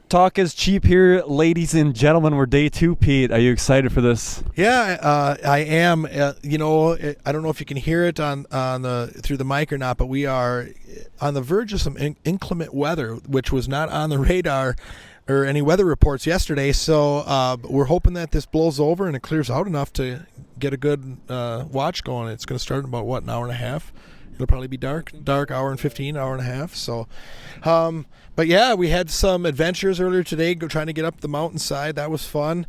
Talk is cheap here, ladies and gentlemen. We're day 2, Pete. Are you excited for this? Yeah, I am. You know, I don't know if you can hear it on the through the mic or not, but we are on the verge of some inclement weather, which was not on the radar or any weather reports yesterday. So we're hoping that this blows over and it clears out enough to get a good watch going. It's going to start in about, what, an hour and a half? It'll probably be dark, hour and 15, hour and a half. So, but yeah, we had some adventures earlier today, trying to get up the mountainside. That was fun.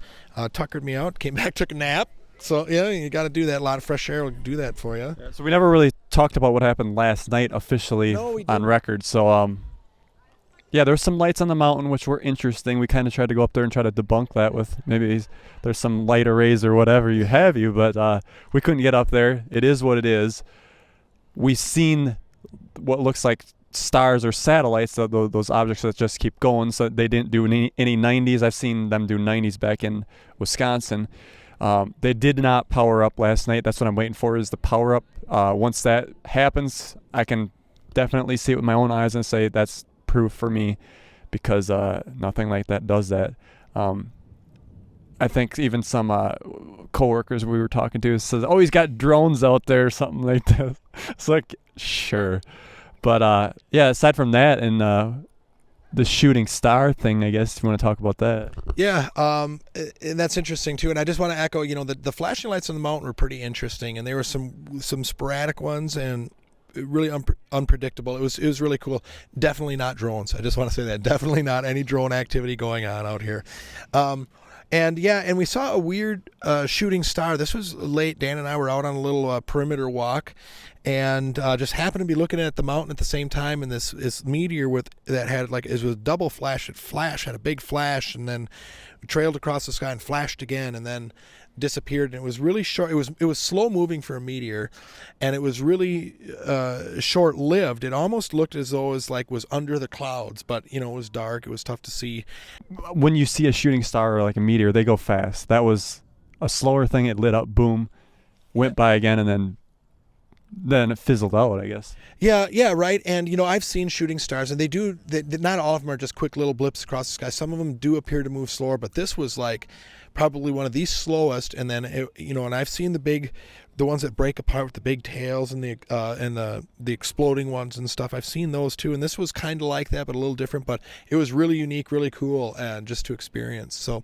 Tuckered me out, came back, took a nap. So yeah, you got to do that. A lot of fresh air will do that for you. Yeah, so we never really talked about what happened last night officially on record. So yeah, there's some lights on the mountain which were interesting. We kind of tried to go up there and try to debunk that with maybe there's some light arrays or whatever but we couldn't get up there. It is what it is. We've seen what looks like stars or satellites, those objects that just keep going. So they didn't do any 90s. I've seen them do 90s back in Wisconsin. They did not power up last night. That's what I'm waiting for, is the power up. Once that happens, I can definitely see it with my own eyes and say that's proof for me, because nothing like that does that. I think even some coworkers we were talking to says, "Oh, he's got drones out there," or something like that. It's like, sure, but yeah. Aside from that, and the shooting star thing, I guess you want to talk about that. Yeah, and that's interesting too. And I just want to echo, you know, the flashing lights on the mountain were pretty interesting, and there were some sporadic ones and really unpredictable. It was really cool. Definitely not drones. I just want to say that. Definitely not any drone activity going on out here. And yeah, and we saw a weird shooting star. This was late. Dan and I were out on a little perimeter walk, and just happened to be looking at the mountain at the same time. And this meteor that had, like, it was double flash. Had a big flash, and then trailed across the sky and flashed again, and then disappeared. And it was really short. It was slow moving for a meteor, and it was really short lived. It almost looked as though it was under the clouds, but you know, it was dark. It was tough to see. When you see a shooting star or like a meteor, they go fast. That was a slower thing. It lit up, boom, went by again, and then it fizzled out, I guess. Yeah, right. And you know, I've seen shooting stars, and not all of them are just quick little blips across the sky. Some of them do appear to move slower, but this was like probably one of the slowest. And then and I've seen the ones that break apart with the big tails and the exploding ones and stuff. I've seen those too, and this was kind of like that, but a little different. But it was really unique, really cool, and just to experience. So.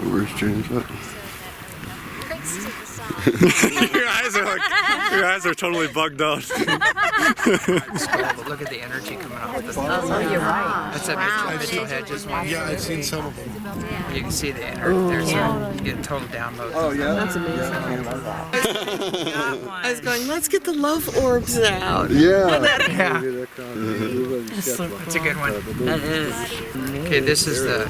Where's James at? Your eyes are totally bugged out. But look at the energy coming out of this. Oh, you're right. That's a Mitchell Hedges one. Yeah, I've seen some of them. You can see the energy. There's you get total download. Oh yeah, That's amazing. I was going, let's get the love orbs out. Yeah. It's a good one. That is. Okay, this is the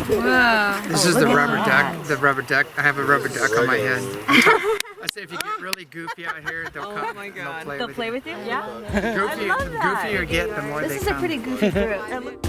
Wow. this is the rubber duck. The rubber duck. I have a rubber duck on my head. I say if you get really goofy out here, they'll come. Oh my God. They'll They'll play with you? Yeah. Goofy, I love the that. goofier you get, the more This they is come. a pretty goofy fruit.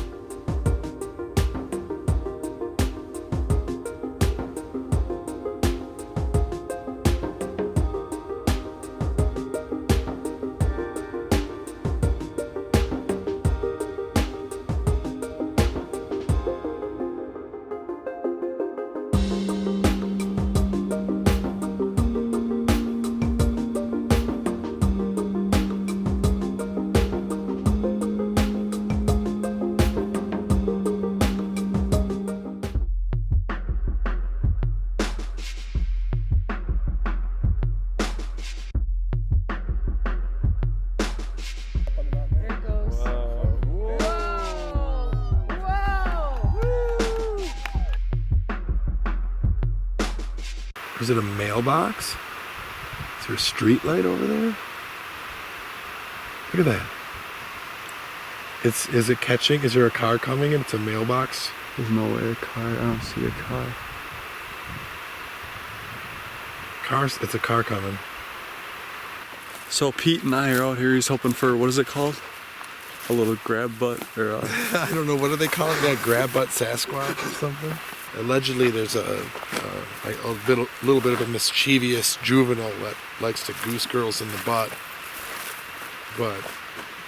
Is it a mailbox? Is there a street light over there? Look at that. Is it catching? Is there a car coming and it's a mailbox? There's no way a car. I don't see a car. It's a car coming. So Pete and I are out here. He's hoping for, what is it called? A little grab butt or I don't know, what do they call it? Yeah, grab butt Sasquatch or something? Allegedly there's a little bit of a mischievous juvenile that likes to goose girls in the butt. But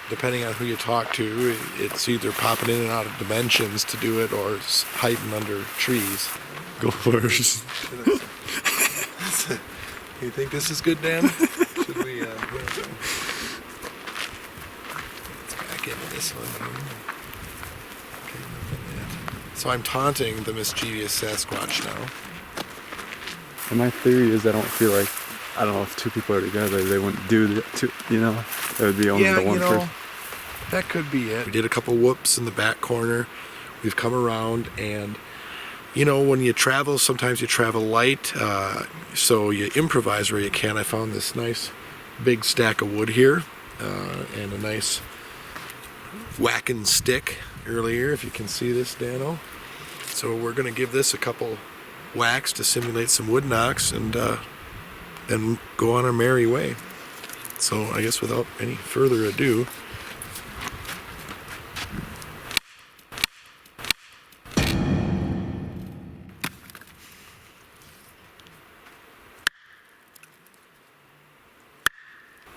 depending on who you talk to, it's either popping in and out of dimensions to do it or it's hiding under trees. go first. You think this is good, Dan? Should we, let's back into this one. Okay, nothing yet. So I'm taunting the mischievous Sasquatch now. And my theory is I don't feel like, I don't know, if two people are together, they wouldn't do the two, you know? It would be only the one person. That could be it. We did a couple whoops in the back corner. We've come around, and you know, when you travel, sometimes you travel light, so you improvise where you can. I found this nice big stack of wood here, and a nice whacking stick earlier, if you can see this, Dano. So we're going to give this a couple whacks to simulate some wood knocks, and then go on our merry way. So I guess without any further ado,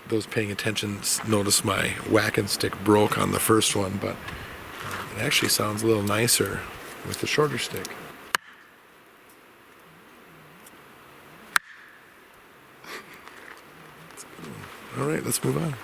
those paying attention notice my whacking stick broke on the first one, but it actually sounds a little nicer with the shorter stick. All right, let's move on.